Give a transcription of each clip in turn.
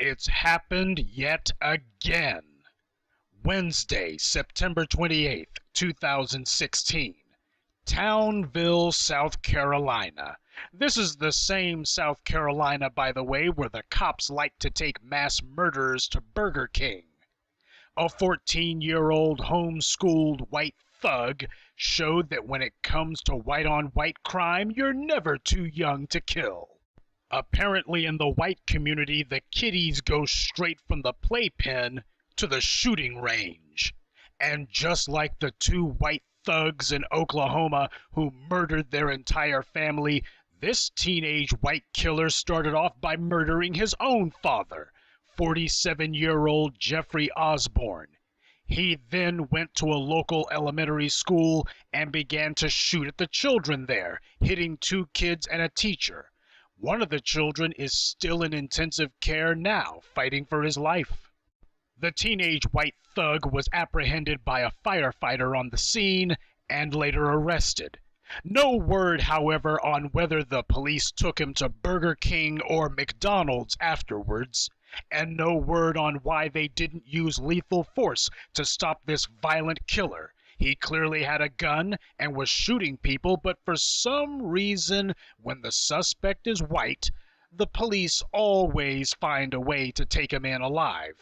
It's happened yet again. Wednesday, September 28th, 2016. Townville, South Carolina. This is the same South Carolina, by the way, where the cops like to take mass murderers to Burger King. A 14-year-old homeschooled white thug showed that when it comes to white-on-white crime, you're never too young to kill. Apparently in the white community, the kiddies go straight from the playpen to the shooting range. And just like the two white thugs in Oklahoma who murdered their entire family, this teenage white killer started off by murdering his own father, 47-year-old Jeffrey Osborne. He then went to a local elementary school and began to shoot at the children there, hitting two kids and a teacher. One of the children is still in intensive care now, fighting for his life. The teenage white thug was apprehended by a firefighter on the scene and later arrested. No word, however, on whether the police took him to Burger King or McDonald's afterwards, and no word on why they didn't use lethal force to stop this violent killer. He clearly had a gun and was shooting people, but for some reason, when the suspect is white, the police always find a way to take him in alive.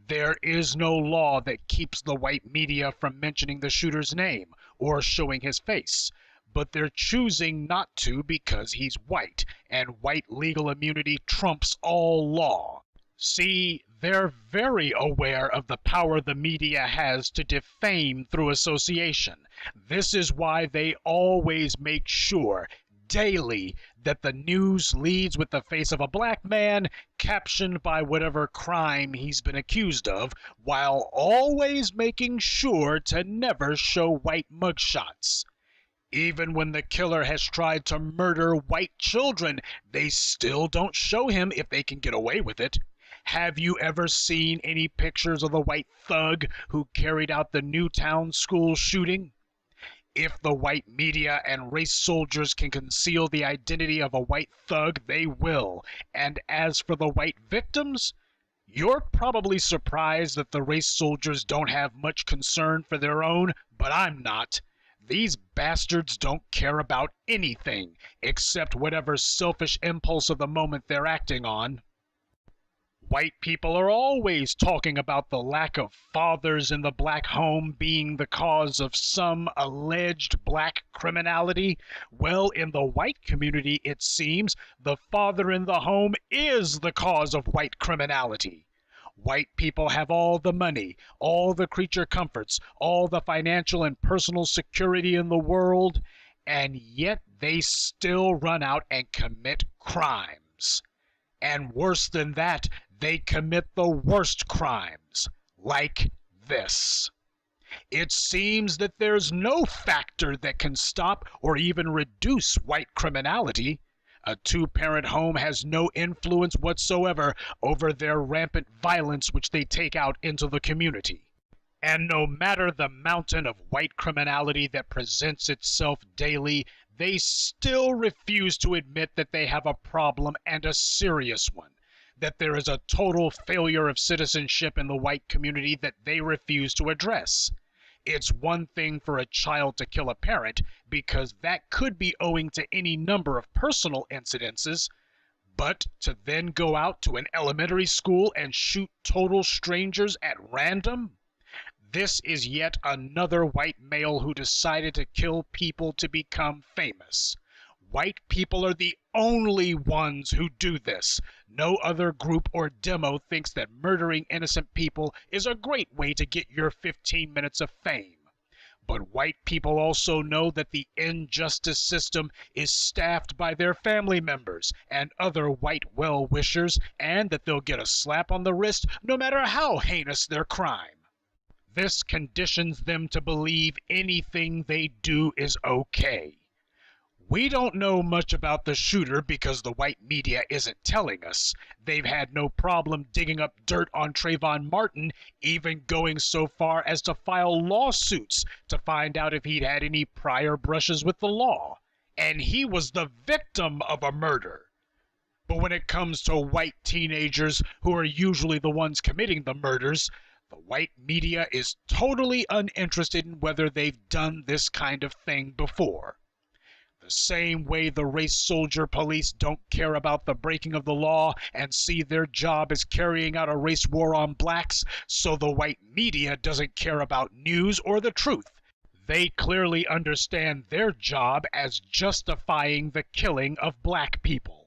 There is no law that keeps the white media from mentioning the shooter's name or showing his face, but they're choosing not to because he's white, and white legal immunity trumps all law. See, they're very aware of the power the media has to defame through association. This is why they always make sure, daily, that the news leads with the face of a black man captioned by whatever crime he's been accused of, while always making sure to never show white mugshots. Even when the killer has tried to murder white children, they still don't show him if they can get away with it. Have you ever seen any pictures of the white thug who carried out the Newtown school shooting? If the white media and race soldiers can conceal the identity of a white thug, they will. And as for the white victims, you're probably surprised that the race soldiers don't have much concern for their own, but I'm not. These bastards don't care about anything except whatever selfish impulse of the moment they're acting on. White people are always talking about the lack of fathers in the black home being the cause of some alleged black criminality. Well, in the white community, it seems, the father in the home is the cause of white criminality. White people have all the money, all the creature comforts, all the financial and personal security in the world, and yet they still run out and commit crimes. And worse than that, they commit the worst crimes, like this. It seems that there's no factor that can stop or even reduce white criminality. A two-parent home has no influence whatsoever over their rampant violence which they take out into the community. And no matter the mountain of white criminality that presents itself daily, they still refuse to admit that they have a problem, and a serious one. That there is a total failure of citizenship in the white community that they refuse to address. It's one thing for a child to kill a parent, because that could be owing to any number of personal incidences, but to then go out to an elementary school and shoot total strangers at random? This is yet another white male who decided to kill people to become famous. White people are the only ones who do this. No other group or demo thinks that murdering innocent people is a great way to get your 15 minutes of fame. But white people also know that the injustice system is staffed by their family members and other white well-wishers, and that they'll get a slap on the wrist no matter how heinous their crime. This conditions them to believe anything they do is okay. We don't know much about the shooter because the white media isn't telling us. They've had no problem digging up dirt on Trayvon Martin, even going so far as to file lawsuits to find out if he'd had any prior brushes with the law. And he was the victim of a murder. But when it comes to white teenagers who are usually the ones committing the murders, the white media is totally uninterested in whether they've done this kind of thing before. The same way the race soldier police don't care about the breaking of the law and see their job as carrying out a race war on blacks, so the white media doesn't care about news or the truth. They clearly understand their job as justifying the killing of black people.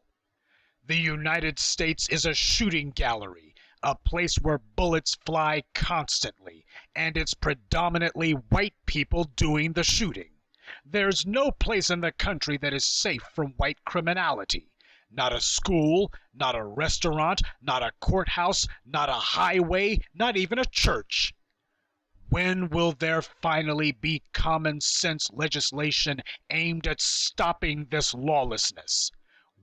The United States is a shooting gallery, a place where bullets fly constantly, and it's predominantly white people doing the shooting. There's no place in the country that is safe from white criminality. Not a school, not a restaurant, not a courthouse, not a highway, not even a church. When will there finally be common sense legislation aimed at stopping this lawlessness?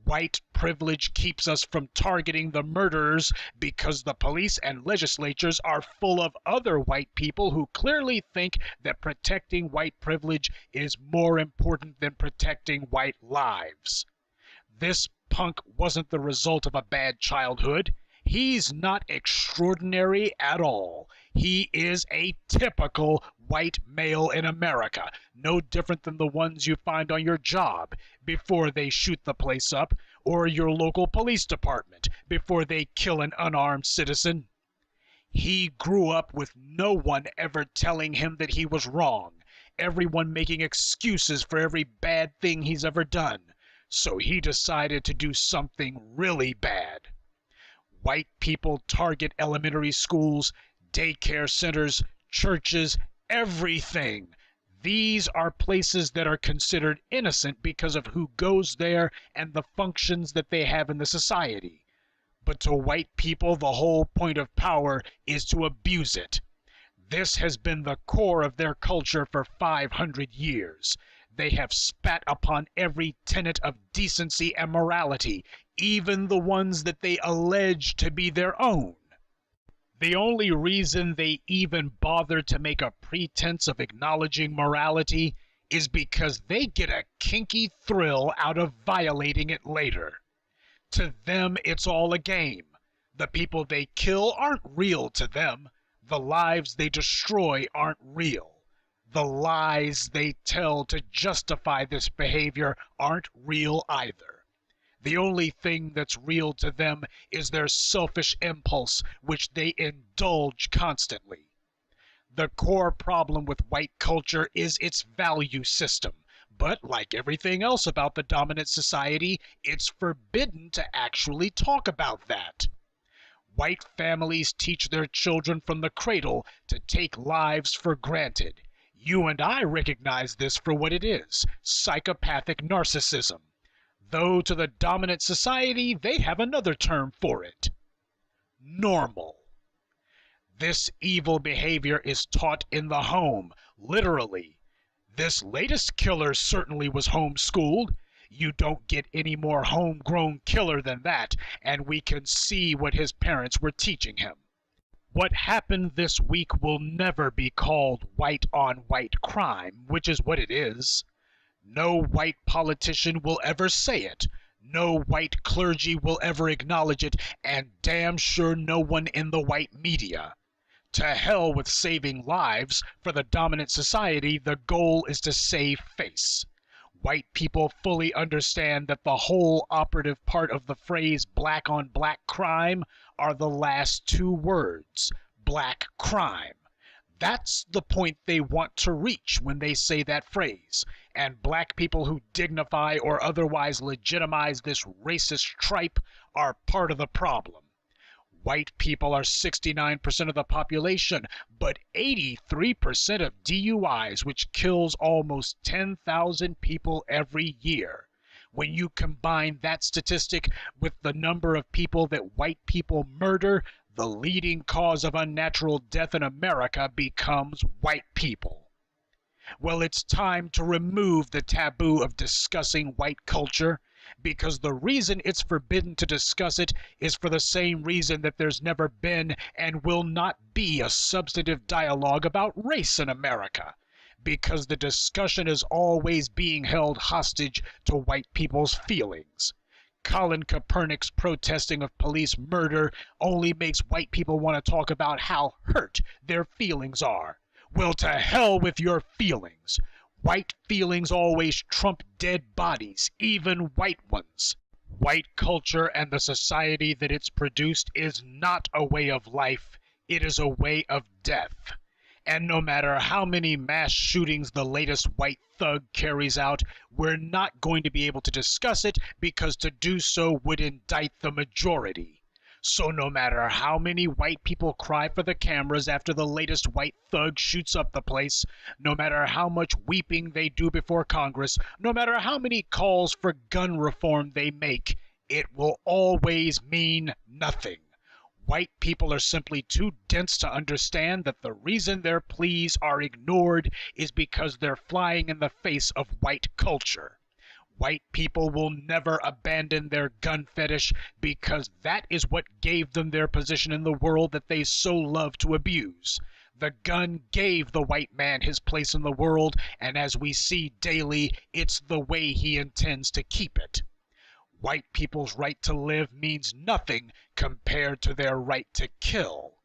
White privilege keeps us from targeting the murderers because the police and legislatures are full of other white people who clearly think that protecting white privilege is more important than protecting white lives. This punk wasn't the result of a bad childhood. He's not extraordinary at all. He is a typical white male in America, no different than the ones you find on your job before they shoot the place up, or your local police department before they kill an unarmed citizen. He grew up with no one ever telling him that he was wrong, everyone making excuses for every bad thing he's ever done, so he decided to do something really bad. White people target elementary schools, daycare centers, churches, everything. These are places that are considered innocent because of who goes there and the functions that they have in the society. But to white people, the whole point of power is to abuse it. This has been the core of their culture for 500 years. They have spat upon every tenet of decency and morality, even the ones that they allege to be their own. The only reason they even bother to make a pretense of acknowledging morality is because they get a kinky thrill out of violating it later. To them, it's all a game. The people they kill aren't real to them. The lives they destroy aren't real. The lies they tell to justify this behavior aren't real either. The only thing that's real to them is their selfish impulse, which they indulge constantly. The core problem with white culture is its value system, but like everything else about the dominant society, it's forbidden to actually talk about that. White families teach their children from the cradle to take lives for granted. You and I recognize this for what it is, psychopathic narcissism. Though to the dominant society, they have another term for it. Normal. This evil behavior is taught in the home, literally. This latest killer certainly was homeschooled. You don't get any more homegrown killer than that, and we can see what his parents were teaching him. What happened this week will never be called white-on-white crime, which is what it is. No white politician will ever say it. No white clergy will ever acknowledge it, and damn sure no one in the white media. To hell with saving lives. For the dominant society, the goal is to save face. White people fully understand that the whole operative part of the phrase black on black crime are the last two words, black crime. That's the point they want to reach when they say that phrase, and black people who dignify or otherwise legitimize this racist tripe are part of the problem. White people are 69% of the population, but 83% of DUIs, which kills almost 10,000 people every year. When you combine that statistic with the number of people that white people murder, the leading cause of unnatural death in America becomes white people. Well, it's time to remove the taboo of discussing white culture, because the reason it's forbidden to discuss it is for the same reason that there's never been and will not be a substantive dialogue about race in America, because the discussion is always being held hostage to white people's feelings. Colin Kaepernick's protesting of police murder only makes white people want to talk about how hurt their feelings are. Well, to hell with your feelings. White feelings always trump dead bodies, even white ones. White culture and the society that it's produced is not a way of life, it is a way of death. And no matter how many mass shootings the latest white thug carries out, we're not going to be able to discuss it because to do so would indict the majority. So no matter how many white people cry for the cameras after the latest white thug shoots up the place, no matter how much weeping they do before Congress, no matter how many calls for gun reform they make, it will always mean nothing. White people are simply too dense to understand that the reason their pleas are ignored is because they're flying in the face of white culture. White people will never abandon their gun fetish because that is what gave them their position in the world that they so love to abuse. The gun gave the white man his place in the world, and as we see daily, it's the way he intends to keep it. White people's right to live means nothing compared to their right to kill.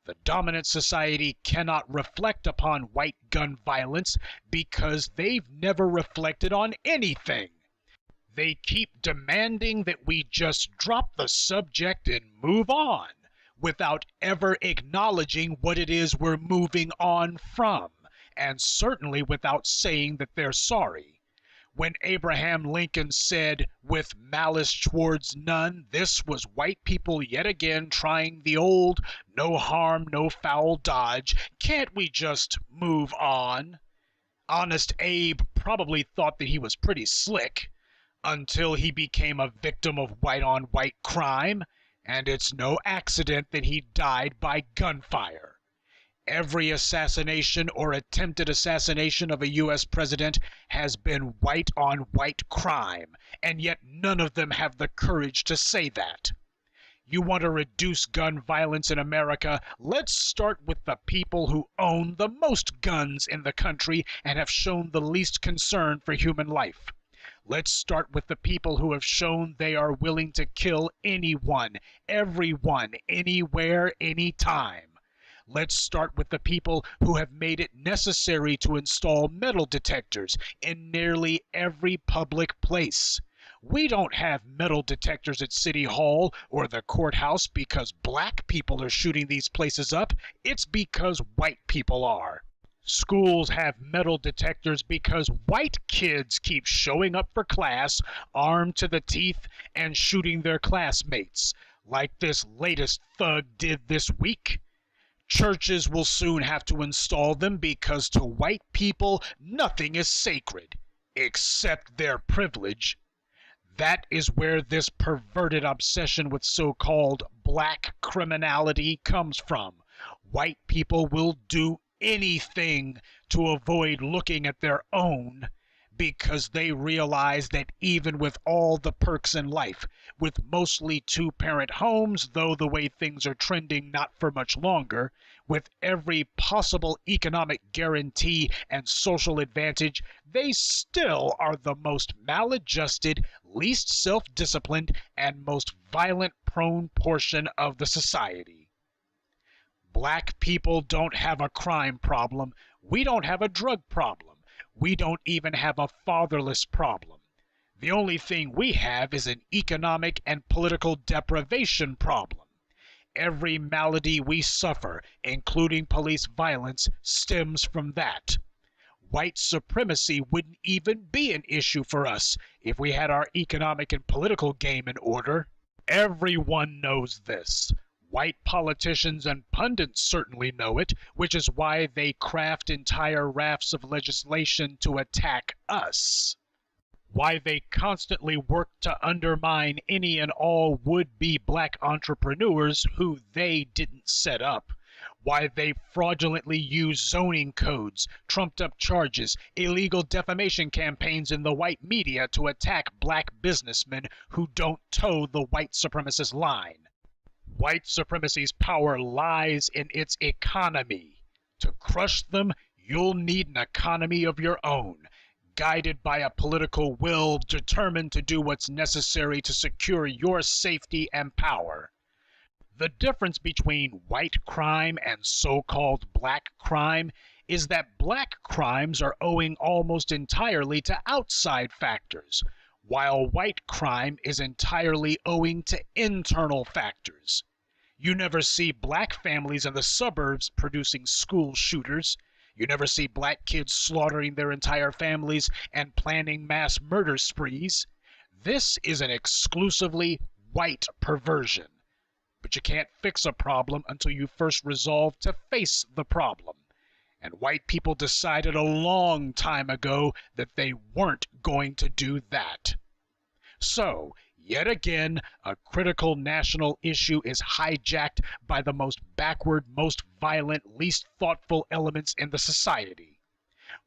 The dominant society cannot reflect upon white gun violence because they've never reflected on anything. They keep demanding that we just drop the subject and move on, without ever acknowledging what it is we're moving on from, and certainly without saying that they're sorry. When Abraham Lincoln said, "With malice towards none," this was white people yet again trying the old no harm, no foul dodge. Can't we just move on? Honest Abe probably thought that he was pretty slick until he became a victim of white-on-white crime, and it's no accident that he died by gunfire. Every assassination or attempted assassination of a U.S. president has been white-on-white crime, and yet none of them have the courage to say that. You want to reduce gun violence in America? Let's start with the people who own the most guns in the country and have shown the least concern for human life. Let's start with the people who have shown they are willing to kill anyone, everyone, anywhere, anytime. Let's start with the people who have made it necessary to install metal detectors in nearly every public place. We don't have metal detectors at City Hall or the courthouse because black people are shooting these places up. It's because white people are. Schools have metal detectors because white kids keep showing up for class armed to the teeth and shooting their classmates, like this latest thug did this week. Churches will soon have to install them because to white people, nothing is sacred, except their privilege. That is where this perverted obsession with so-called black criminality comes from. White people will do anything to avoid looking at their own because they realize that even with all the perks in life, with mostly two-parent homes, though the way things are trending not for much longer, with every possible economic guarantee and social advantage, they still are the most maladjusted, least self-disciplined, and most violent-prone portion of the society. Black people don't have a crime problem. We don't have a drug problem. We don't even have a fatherless problem. The only thing we have is an economic and political deprivation problem. Every malady we suffer, including police violence, stems from that. White supremacy wouldn't even be an issue for us if we had our economic and political game in order. Everyone knows this. White politicians and pundits certainly know it, which is why they craft entire rafts of legislation to attack us. Why they constantly work to undermine any and all would-be black entrepreneurs who they didn't set up. Why they fraudulently use zoning codes, trumped-up charges, illegal defamation campaigns in the white media to attack black businessmen who don't toe the white supremacist line. White supremacy's power lies in its economy. To crush them, you'll need an economy of your own. guided by a political will determined to do what's necessary to secure your safety and power. The difference between white crime and so-called black crime is that black crimes are owing almost entirely to outside factors, while white crime is entirely owing to internal factors. You never see black families in the suburbs producing school shooters. You never see black kids slaughtering their entire families and planning mass murder sprees. This is an exclusively white perversion. But you can't fix a problem until you first resolve to face the problem. And white people decided a long time ago that they weren't going to do that. So, yet again, a critical national issue is hijacked by the most backward, most violent, least thoughtful elements in the society.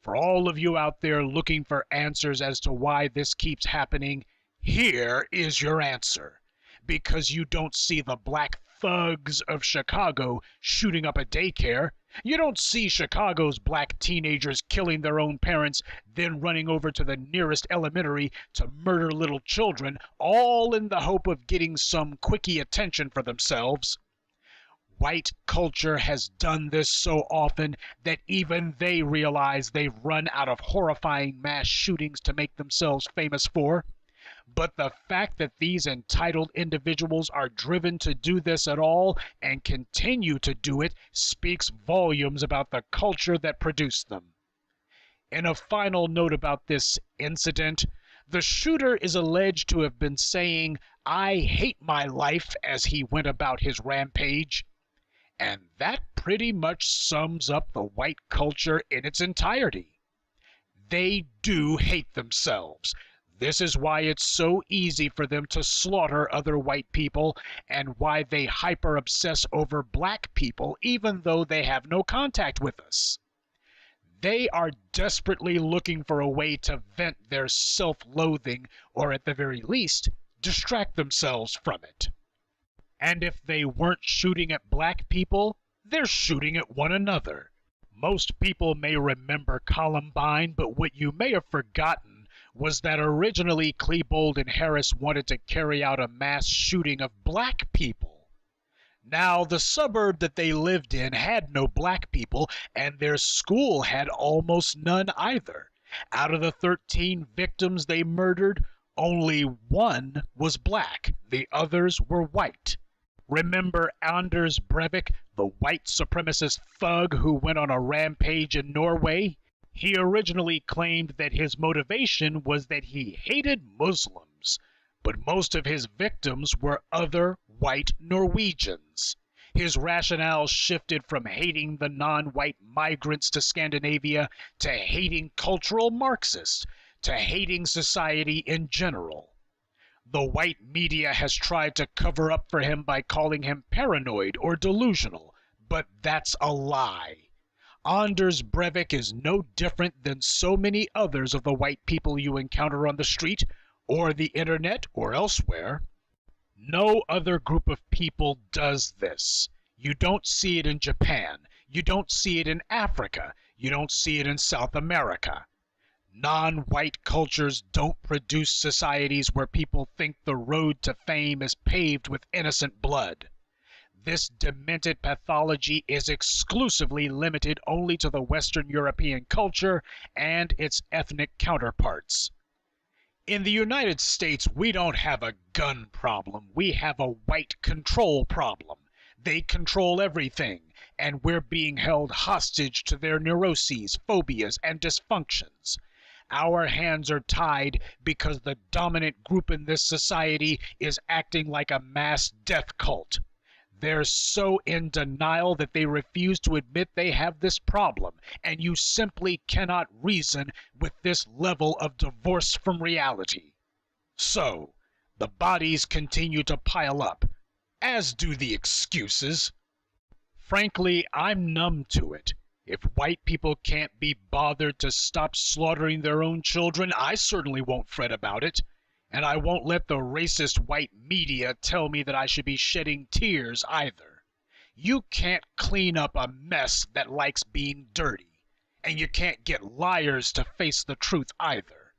For all of you out there looking for answers as to why this keeps happening, here is your answer. Because you don't see the black thugs of Chicago shooting up a daycare. You don't see Chicago's black teenagers killing their own parents, then running over to the nearest elementary to murder little children, all in the hope of getting some quickie attention for themselves. White culture has done this so often that even they realize they've run out of horrifying mass shootings to make themselves famous for. But the fact that these entitled individuals are driven to do this at all and continue to do it speaks volumes about the culture that produced them. In a final note about this incident, the shooter is alleged to have been saying, "I hate my life," as he went about his rampage. And that pretty much sums up the white culture in its entirety. They do hate themselves. This is why it's so easy for them to slaughter other white people and why they hyper-obsess over black people even though they have no contact with us. They are desperately looking for a way to vent their self-loathing or at the very least, distract themselves from it. And if they weren't shooting at black people, they're shooting at one another. Most people may remember Columbine, but what you may have forgotten was that originally Klebold and Harris wanted to carry out a mass shooting of black people. Now, the suburb that they lived in had no black people, and their school had almost none either. Out of the 13 victims they murdered, only one was black. The others were white. Remember Anders Breivik, the white supremacist thug who went on a rampage in Norway? He originally claimed that his motivation was that he hated Muslims, but most of his victims were other white Norwegians. His rationale shifted from hating the non-white migrants to Scandinavia to hating cultural Marxists, to hating society in general. The white media has tried to cover up for him by calling him paranoid or delusional, but that's a lie. Anders Breivik is no different than so many others of the white people you encounter on the street, or the internet, or elsewhere. No other group of people does this. You don't see it in Japan. You don't see it in Africa. You don't see it in South America. Non-white cultures don't produce societies where people think the road to fame is paved with innocent blood. This demented pathology is exclusively limited only to the Western European culture and its ethnic counterparts. In the United States, we don't have a gun problem. We have a white control problem. They control everything, and we're being held hostage to their neuroses, phobias, and dysfunctions. Our hands are tied because the dominant group in this society is acting like a mass death cult. They're so in denial that they refuse to admit they have this problem, and you simply cannot reason with this level of divorce from reality. So, the bodies continue to pile up, as do the excuses. Frankly, I'm numb to it. If white people can't be bothered to stop slaughtering their own children, I certainly won't fret about it. And I won't let the racist white media tell me that I should be shedding tears either. You can't clean up a mess that likes being dirty. and you can't get liars to face the truth either.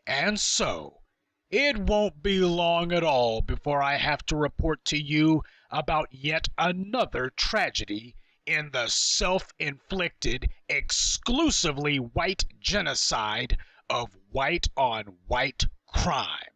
And so, it won't be long at all before I have to report to you about yet another tragedy in the self-inflicted, exclusively white genocide of white on white crime.